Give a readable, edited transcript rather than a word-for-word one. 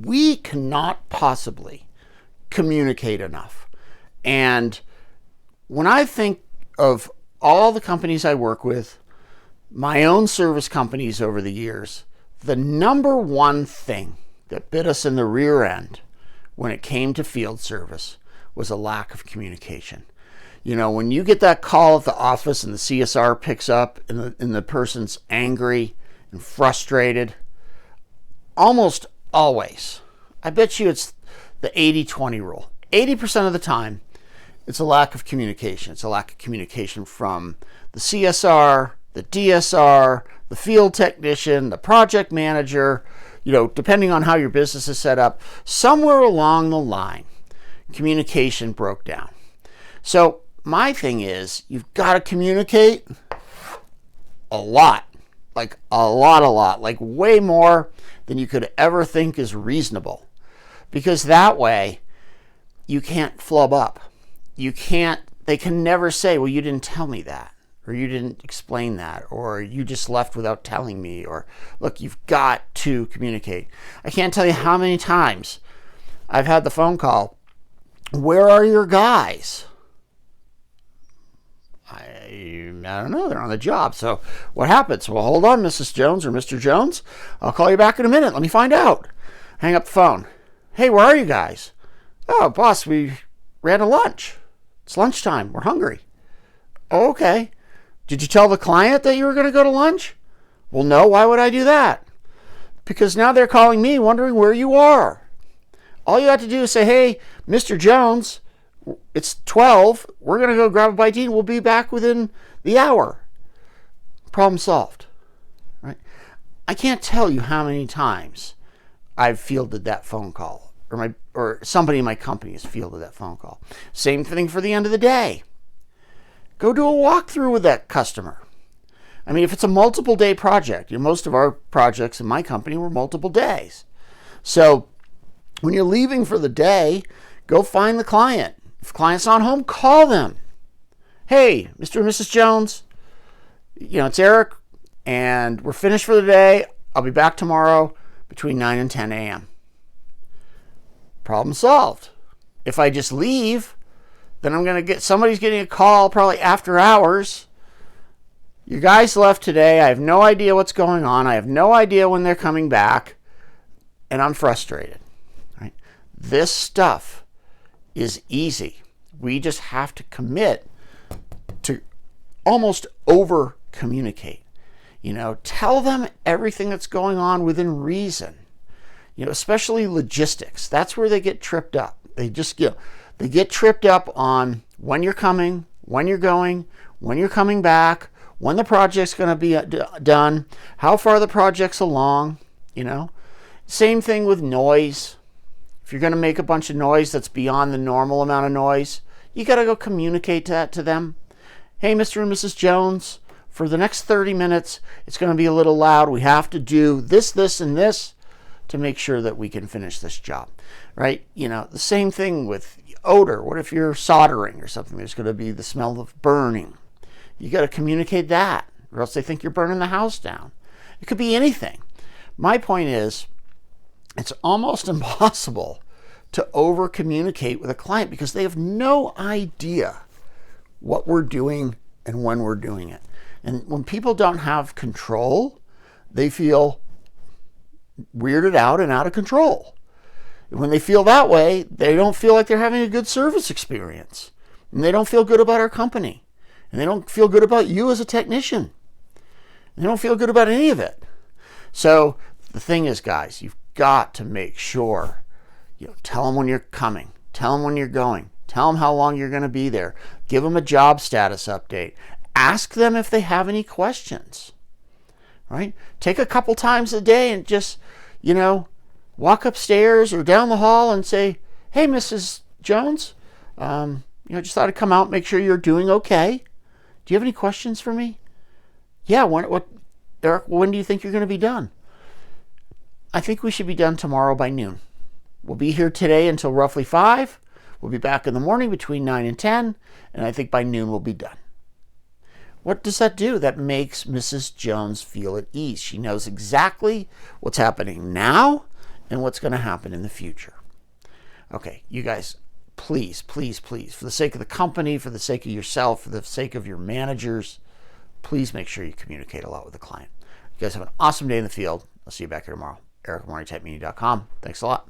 we cannot possibly communicate enough. And when I think of all the companies I work with, my own service companies over the years, the number one thing that bit us in the rear end when it came to field service was a lack of communication. You know, when you get that call at the office and the CSR picks up and the person's angry and frustrated, almost always, I bet you it's the 80-20 rule. 80% of the time, it's a lack of communication. It's a lack of communication from the CSR, the DSR, the field technician, the project manager, you know, depending on how your business is set up. Somewhere along the line, communication broke down. So my thing is, you've got to communicate a lot, like a lot, like way more than you could ever think is reasonable. Because that way, you can't flub up. They can never say, well, you didn't tell me that, or you didn't explain that, or you just left without telling me, or look, you've got to communicate. I can't tell you how many times I've had the phone call, where are your guys? I don't know, they're on the job. So what happens? Well, hold on, Mrs. Jones or Mr. Jones. I'll call you back in a minute. Let me find out. Hang up the phone. Hey, where are you guys? Oh, boss, we ran to lunch. It's lunchtime. We're hungry. Oh, okay. Did you tell the client that you were going to go to lunch? Well, no. Why would I do that? Because now they're calling me wondering where you are. All you have to do is say, hey, Mr. Jones, it's 12. We're going to go grab a bite to eat. We'll be back within the hour. Problem solved. Right? I can't tell you how many times I've fielded that phone call, or somebody in my company has fielded that phone call. Same thing for the end of the day. Go do a walkthrough with that customer. I mean, if it's a multiple day project, most of our projects in my company were multiple days. So when you're leaving for the day, go find the client. If the client's not home, call them. Hey, Mr. and Mrs. Jones, it's Eric, and we're finished for the day. I'll be back tomorrow between 9 and 10 a.m. Problem solved. If I just leave, then somebody's getting a call probably after hours. You guys left today. I have no idea what's going on. I have no idea when they're coming back, and I'm frustrated. Right? This stuff is easy. We just have to commit to almost over communicate. Tell them everything that's going on within reason. Especially logistics. That's where they get tripped up. They get tripped up on when you're coming, when you're going, when you're coming back, when the project's going to be done, how far the project's along. Same thing with noise. If you're going to make a bunch of noise that's beyond the normal amount of noise, you got to go communicate that to them. Hey, Mr. and Mrs. Jones, for the next 30 minutes, it's going to be a little loud. We have to do this, and this to make sure that we can finish this job, right? The same thing with odor. What if you're soldering or something? There's going to be the smell of burning. You got to communicate that, or else they think you're burning the house down. It could be anything. My point is, it's almost impossible to over communicate with a client because they have no idea what we're doing and when we're doing it. And when people don't have control, they feel weirded out and out of control. And when they feel that way, they don't feel like they're having a good service experience. And they don't feel good about our company. And they don't feel good about you as a technician. They don't feel good about any of it. So the thing is, guys, you've got to make sure, tell them when you're coming. Tell them when you're going. Tell them how long you're going to be there. Give them a job status update. Ask them if they have any questions. Right? Take a couple times a day and just, walk upstairs or down the hall and say, hey, Mrs. Jones, just thought I'd come out and make sure you're doing okay. Do you have any questions for me? Yeah, Eric, when do you think you're going to be done? I think we should be done tomorrow by noon. We'll be here today until roughly 5. We'll be back in the morning between 9 and 10, and I think by noon we'll be done. What does that do? That makes Mrs. Jones feel at ease. She knows exactly what's happening now and what's going to happen in the future. Okay, you guys, please, please, please, for the sake of the company, for the sake of yourself, for the sake of your managers, please make sure you communicate a lot with the client. You guys have an awesome day in the field. I'll see you back here tomorrow. Eric at MorningTypeMedia.com. Thanks a lot.